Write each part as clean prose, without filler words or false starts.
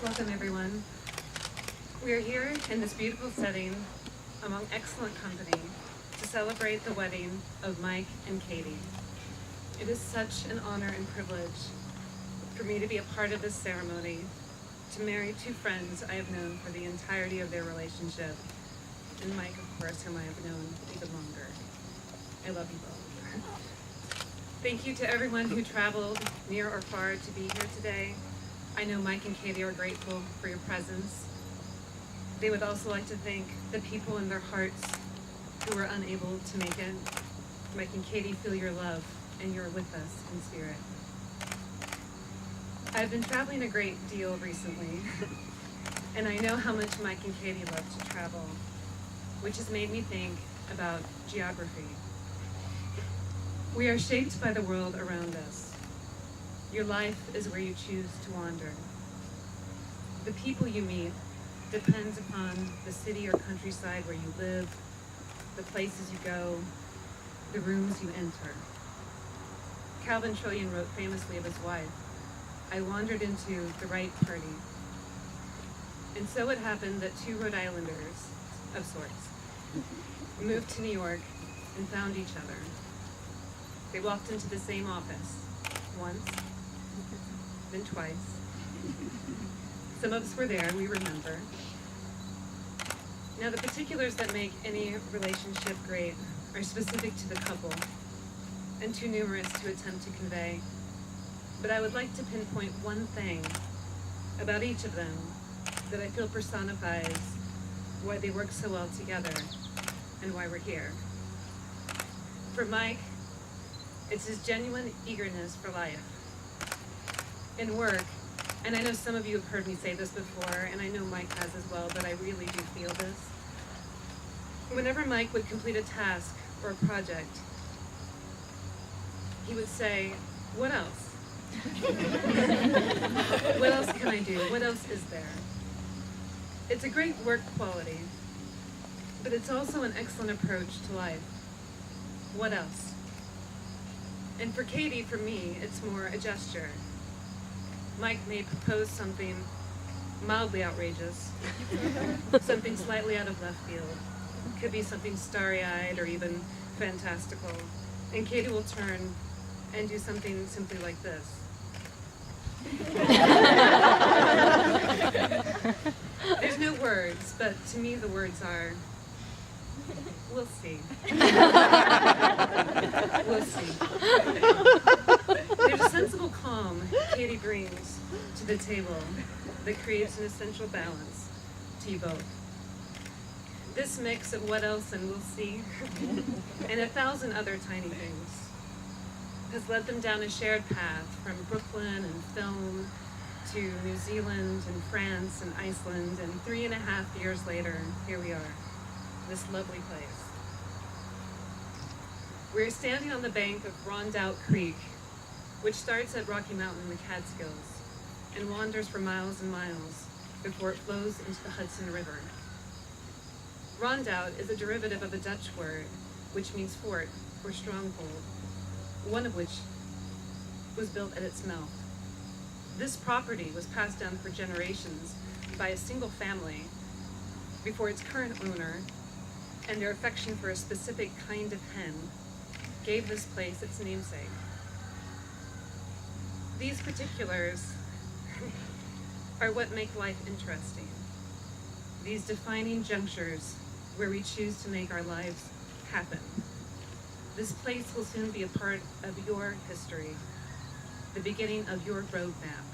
Welcome, everyone. We are here in this beautiful setting among excellent company to celebrate the wedding of Mike and Kati. It is such an honor and privilege for me to be a part of this ceremony, to marry two friends I have known for the entirety of their relationship, and Mike, of course, whom I have known even longer. I love you both. Thank you to everyone who traveled near or far to be here today. I know Mike and Kati are grateful for your presence. They would also like to thank the people in their hearts who were unable to make it. Mike and Kati feel your love, and you're with us in spirit. I've been traveling a great deal recently, and I know how much Mike and Kati love to travel, which has made me think about geography. We are shaped by the world around us. Your life is where you choose to wander. The people you meet depends upon the city or countryside where you live, the places you go, the rooms you enter. Calvin Trillian wrote famously of his wife, "I wandered into the right party." And so it happened that two Rhode Islanders, of sorts, moved to New York and found each other. They walked into the same office, once, then twice. Some of us were there, we remember. Now, the particulars that make any relationship great are specific to the couple and too numerous to attempt to convey. But I would like to pinpoint one thing about each of them that I feel personifies why they work so well together and why we're here. For Mike, it's his genuine eagerness for life. In work, and I know some of you have heard me say this before, and I know Mike has as well, but I really do feel this. Whenever Mike would complete a task or a project, he would say, "What else? What else can I do? What else is there?" It's a great work quality, but it's also an excellent approach to life. What else? And for Kati, for me, it's more a gesture. Mike may propose something mildly outrageous, something slightly out of left field. Could be something starry-eyed or even fantastical. And Kati will turn and do something simply like this. There's no words, but to me the words are, "We'll see." We'll see. There's a sensible calm Kati brings to the table that creates an essential balance to you both. This mix of what else and we'll see, and 1,000 other tiny things, has led them down a shared path from Brooklyn and film to New Zealand and France and Iceland, and 3.5 years later, here we are, this lovely place. We're standing on the bank of Rondout Creek, which starts at Rocky Mountain in the Catskills and wanders for miles and miles before it flows into the Hudson River. Rondout is a derivative of a Dutch word which means fort or stronghold, one of which was built at its mouth. This property was passed down for generations by a single family before its current owner and their affection for a specific kind of hen gave this place its namesake. These particulars are what make life interesting. These defining junctures where we choose to make our lives happen. This place will soon be a part of your history, the beginning of your roadmap.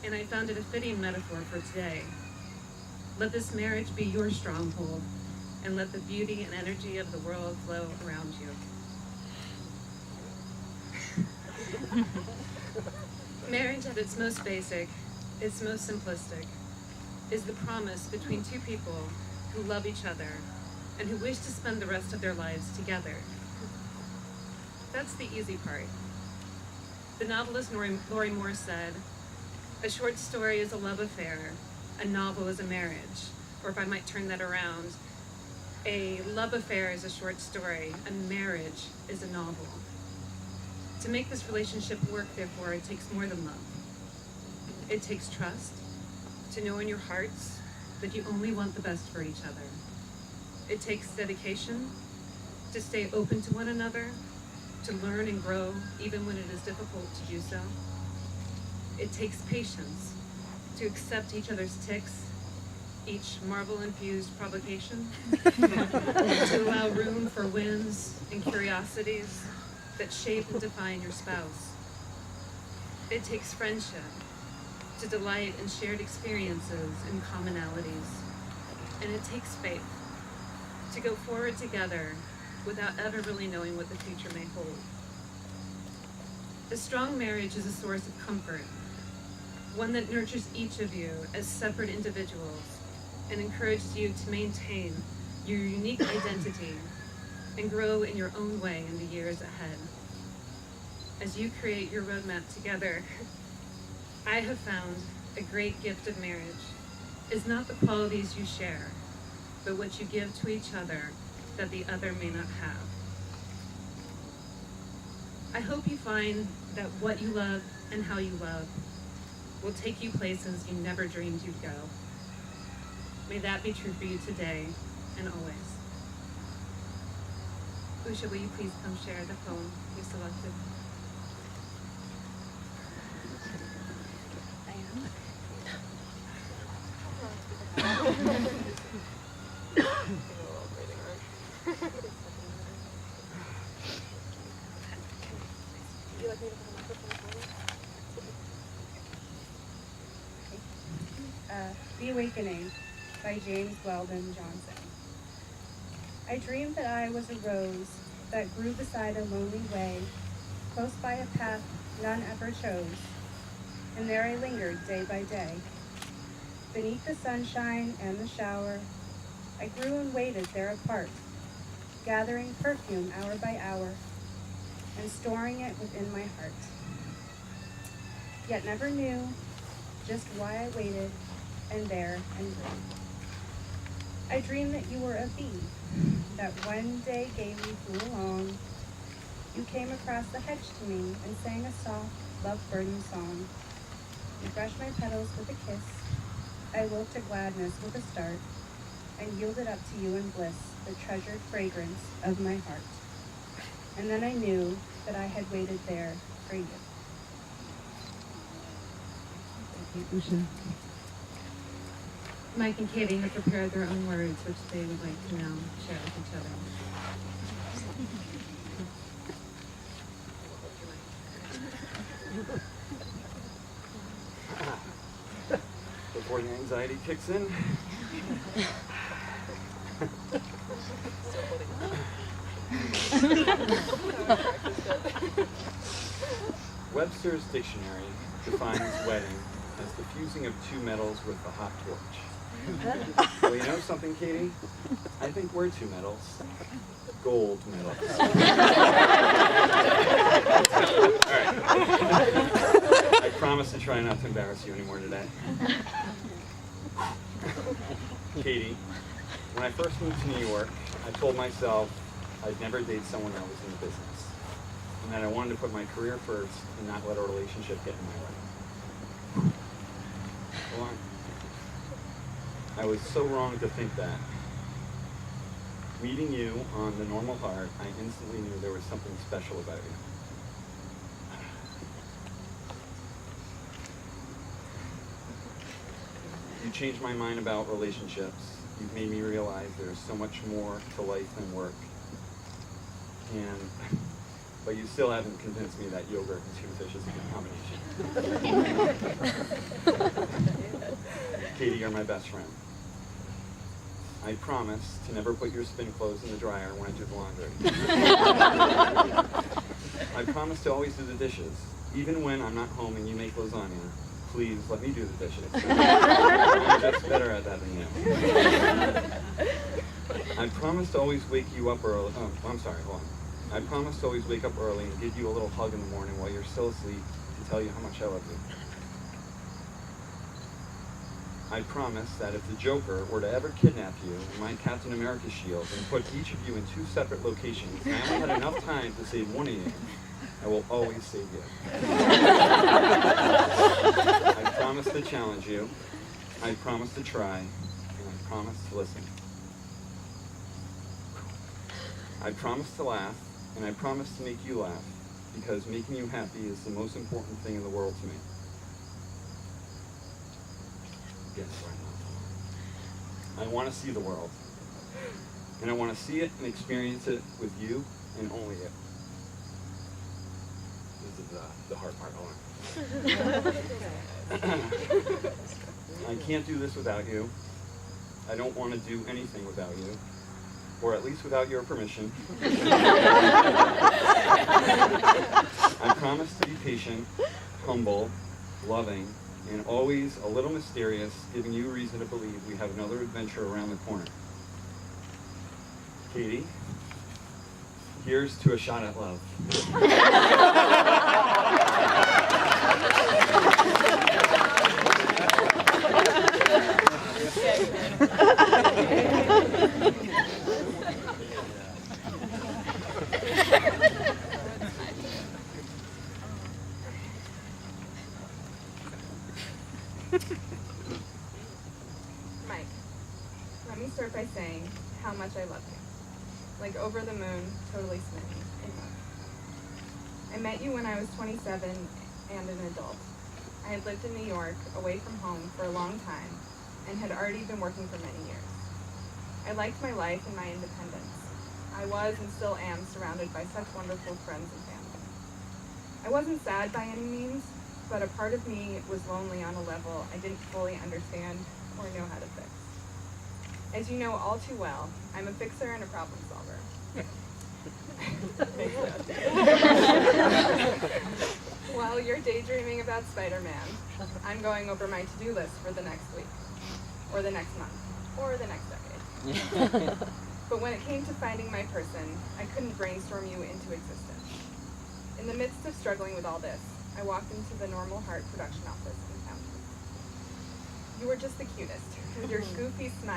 And I found it a fitting metaphor for today. Let this marriage be your stronghold, and let the beauty and energy of the world flow around you. Marriage at its most basic, its most simplistic, is the promise between two people who love each other and who wish to spend the rest of their lives together. That's the easy part. The novelist Lori Moore said, "A short story is a love affair, a novel is a marriage," or if I might turn that around, a love affair is a short story, a marriage is a novel. To make this relationship work, therefore, it takes more than love. It takes trust to know in your hearts that you only want the best for each other. It takes dedication to stay open to one another, to learn and grow even when it is difficult to do so. It takes patience to accept each other's tics, each marble-infused provocation, to allow room for whims and curiosities that shape and define your spouse. It takes friendship to delight in shared experiences and commonalities. And it takes faith to go forward together without ever really knowing what the future may hold. A strong marriage is a source of comfort, one that nurtures each of you as separate individuals and encourages you to maintain your unique identity and grow in your own way in the years ahead. As you create your roadmap together, I have found a great gift of marriage is not the qualities you share, but what you give to each other that the other may not have. I hope you find that what you love and how you love will take you places you never dreamed you'd go. May that be true for you today and always. Usha, will you please come share the poem you selected? The Awakening by James Weldon Johnson. I dreamed that I was a rose that grew beside a lonely way, close by a path none ever chose, and there I lingered day by day. Beneath the sunshine and the shower, I grew and waited there apart, gathering perfume hour by hour, and storing it within my heart. Yet never knew just why I waited and there and grew. I dreamed that you were a bee, that one day gaily flew along. You came across the hedge to me and sang a soft, love-burdened song. You brushed my petals with a kiss. I woke to gladness with a start, and yielded up to you in bliss the treasured fragrance of my heart. And then I knew that I had waited there for you. Thank you, Usha. Mike and Katie have prepared their own words, which they would like to now share with each other. Before the anxiety kicks in. Webster's dictionary defines wedding as the fusing of two metals with a hot torch. Well, you know something, Katie? I think we're two metals. Gold medals. All right. I promise to try not to embarrass you anymore today. Katie, when I first moved to New York, I told myself I'd never date someone that was in the business, and that I wanted to put my career first and not let a relationship get in my way. Well, I was so wrong to think that. Meeting you on the normal heart, I instantly knew there was something special about you. You changed my mind about relationships. You've made me realize there's so much more to life than work. But you still haven't convinced me that yogurt and tuna fish is a good combination. Katie, you're my best friend. I promise to never put your spin clothes in the dryer when I do the laundry. I promise to always do the dishes, even when I'm not home and you make lasagna. Please let me do the dishes. I'm just better at that than you. I promise to always wake you up early. Oh, I'm sorry, hold on. I promise to always wake up early and give you a little hug in the morning while you're still asleep to tell you how much I love you. I promise that if the Joker were to ever kidnap you in my Captain America shield and put each of you in two separate locations, and I only had enough time to save one of you, I will always save you. I promise challenge you. I promise to try, and I promise to listen. I promise to laugh, and I promise to make you laugh, because making you happy is the most important thing in the world to me. Yes, I want to see the world, and I want to see it and experience it with you and only you. This is the hard part. Hold on. I can't do this without you. I don't want to do anything without you, or at least without your permission. I promise to be patient, humble, loving, and always a little mysterious, giving you reason to believe we have another adventure around the corner. Katie, here's to a shot at love. Mike, let me start by saying how much I love you. Like over the moon, totally smitten in love. I met you when I was 27 and an adult. I had lived in New York, away from home, for a long time, and had already been working for many years. I liked my life and my independence. I was and still am surrounded by such wonderful friends and family. I wasn't sad by any means, but a part of me was lonely on a level I didn't fully understand or know how to fix. As you know all too well, I'm a fixer and a problem solver. While you're daydreaming about Spider-Man, I'm going over my to-do list for the next week, or the next month, or the next decade. But when it came to finding my person, I couldn't brainstorm you into existence. In the midst of struggling with all this, I walked into the Normal Heart production office and found you. You were just the cutest, with your goofy smile.